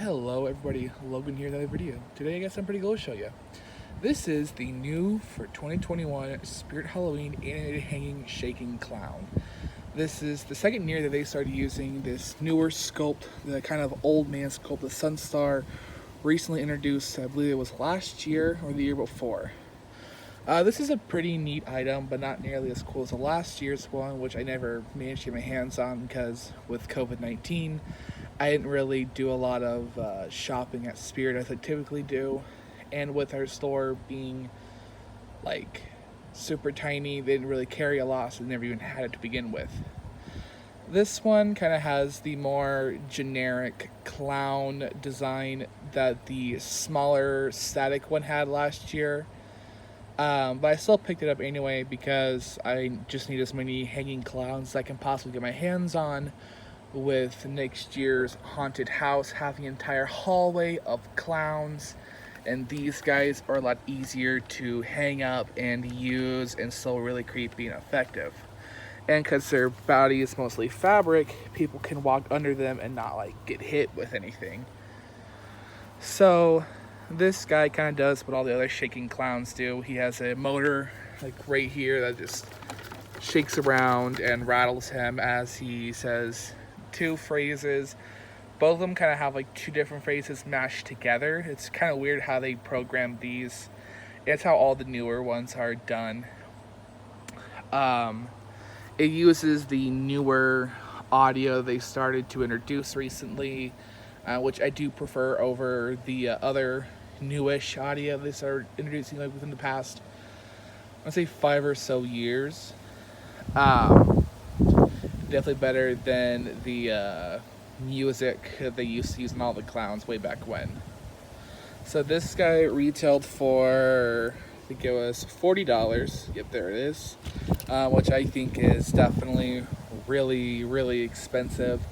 Hello everybody, Logan here with another video. Today I got something pretty cool to show you. This is the new for 2021 Spirit Halloween animated hanging shaking clown. This is the second year that they started using this newer sculpt, the kind of old man sculpt that SunStar recently introduced. I believe it was last year or the year before. This is a pretty neat item, but not nearly as cool as the last year's one, which I never managed to get my hands on because with COVID-19, I didn't really do a lot of shopping at Spirit as I typically do. And with our store being like super tiny, they didn't really carry a lot, so they never even had it to begin with. This one kind of has the more generic clown design that the smaller static one had last year. But I still picked it up anyway because I just need as many hanging clowns as I can possibly get my hands on, with next year's haunted house having an entire hallway of clowns, and these guys are a lot easier to hang up and use and still really creepy and effective. And because their body is mostly fabric, people can walk under them and not like get hit with anything. So this guy kind of does what all the other shaking clowns do. He has a motor like right here that just shakes around and rattles him as he says two phrases. Both of them kind of have like two different phrases mashed together. It's kind of weird how they program these. It's how all the newer ones are done. It uses the newer audio they started to introduce recently, which I do prefer over the other newish audio they started introducing like within the past, I'd say 5 or so years. Definitely better than the music they used to use in all the clowns way back when. So this guy retailed for, I think it was $40. Yep, there it is. Which I think is definitely really expensive.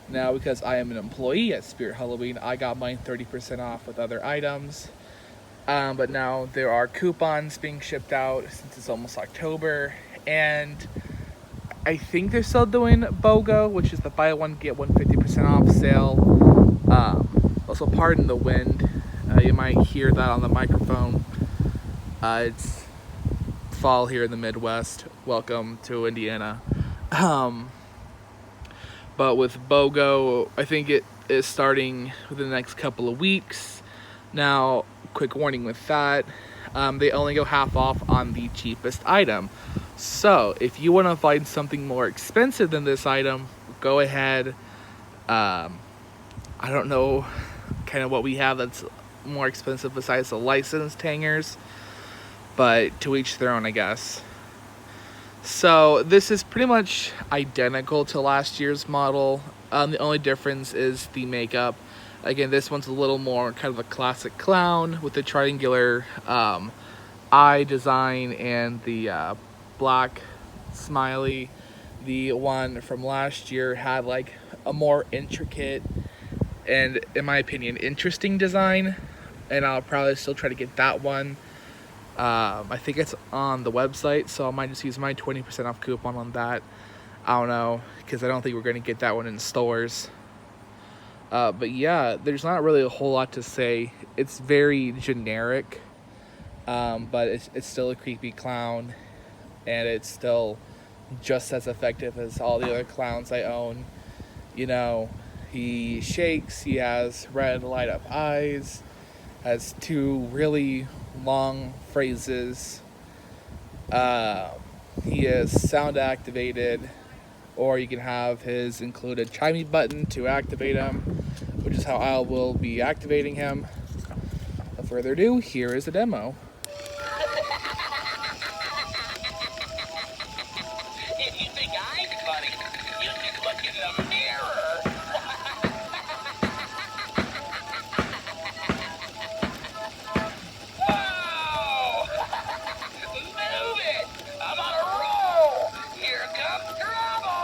Now, because I am an employee at Spirit Halloween, I got mine 30% off with other items. But now there are coupons being shipped out since it's almost October, and I think they're still doing BOGO, which is the buy one get one 50% off sale. Also, pardon the wind. You might hear that on the microphone. It's fall here in the Midwest. Welcome to Indiana. But with BOGO, I think it is starting within the next couple of weeks. Now, quick warning with that, they only go half off on the cheapest item. So, if you want to find something more expensive than this item, go ahead. I don't know kind of what we have that's more expensive besides the licensed hangers, but to each their own, I guess. So, this is pretty much identical to last year's model. The only difference is the makeup. Again, this one's a little more kind of a classic clown with the triangular eye design and the black smiley. The one from last year had like a more intricate and, in my opinion, interesting design, and I'll probably still try to get that one. I think it's on the website, so I might just use my 20% off coupon on that. I don't know, because I don't think we're going to get that one in stores. But yeah, there's not really a whole lot to say. It's very generic, but it's still a creepy clown, and it's still just as effective as all the other clowns I own. You know, he shakes, he has red light up eyes, has two really long phrases. He is sound activated, or you can have his included chimey button to activate him, which is how I will be activating him. Without further ado, here is the demo. If you think I'm funny, you should look in the mirror. Whoa! Move it! I'm on a roll! Here comes trouble!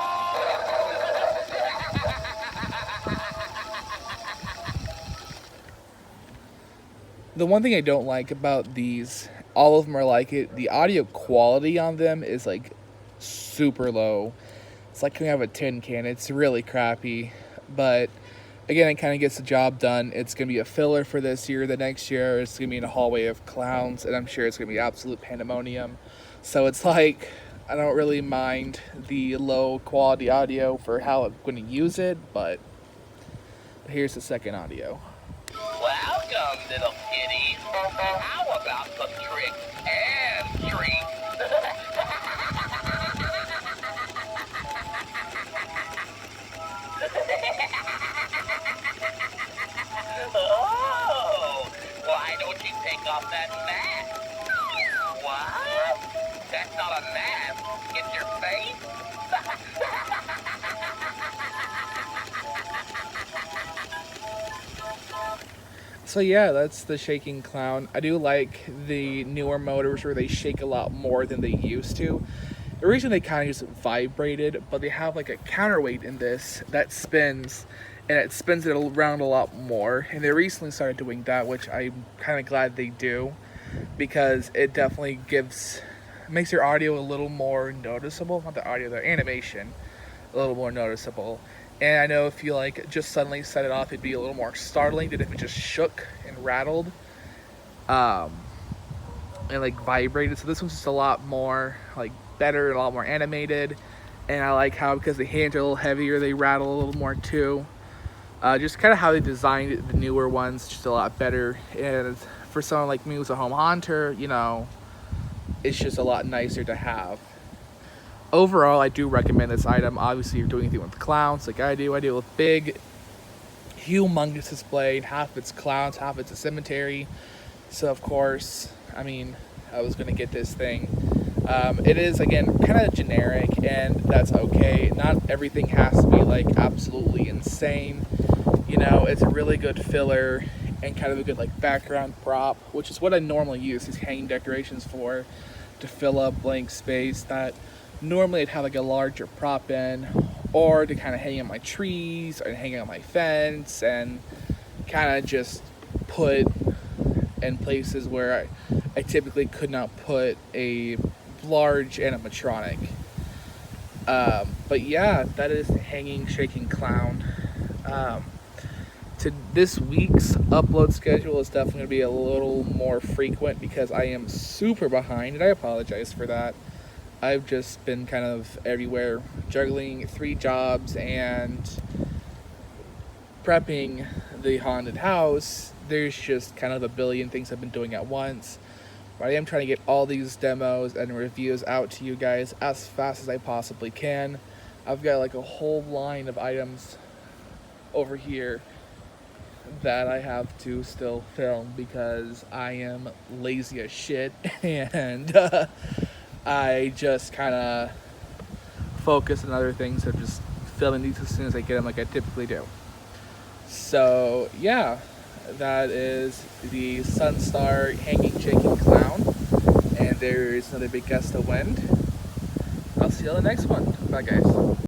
The one thing I don't like about these, all of them are like it, the audio quality on them is like super low. It's like coming out of a tin can. It's really crappy. But Again, it kind of gets the job done. It's going to be a filler for this year. The next year, it's going to be in a hallway of clowns, and I'm sure it's going to be absolute pandemonium. So it's like, I don't really mind the low quality audio for how I'm going to use it, but here's the second audio. Welcome, little kitties. How about some tricks and treats? Oh, why don't you take off that mask? What? That's not a mask. It's your face? So yeah, that's the shaking clown. I do like the newer motors where they shake a lot more than they used to. Originally they kind of just vibrated, but they have like a counterweight in this that spins, and it spins it around a lot more. And they recently started doing that, which I'm kind of glad they do, because it definitely makes your audio a little more noticeable. Not the audio, the animation, a little more noticeable. And I know if you like just suddenly set it off, it'd be a little more startling than if it just shook and rattled, and like vibrated. So this one's just a lot more like better, a lot more animated. And I like how, because the hands are a little heavier, they rattle a little more too. Just kind of how they designed the newer ones, just a lot better. And for someone like me who's a home hunter, you know, it's just a lot nicer to have. Overall, I do recommend this item. Obviously, if you're doing anything with clowns like I do a big, humongous display, and half of it's clowns, half it's a cemetery. So of course, I mean, I was gonna get this thing. It is, again, kind of generic, and that's okay. Not everything has to be like absolutely insane. You know, it's a really good filler and kind of a good like background prop, which is what I normally use these hanging decorations for, to fill up blank space that normally I'd have like a larger prop in, or to kind of hang on my trees or hang on my fence, and kind of just put in places where I typically could not put a large animatronic. But yeah, that is the hanging shaking clown. To this week's upload schedule is definitely going to be a little more frequent because I am super behind, and I apologize for that. I've just been kind of everywhere, juggling 3 jobs and prepping the haunted house. There's just kind of a billion things I've been doing at once. But I am trying to get all these demos and reviews out to you guys as fast as I possibly can. I've got like a whole line of items over here that I have to still film because I am lazy as shit, and I just kind of focus on other things of just filming these as soon as I get them, like I typically do. So yeah, that is the SunStar hanging shaking clown, and there's another big gust of wind. I'll see you on the next one. Bye guys.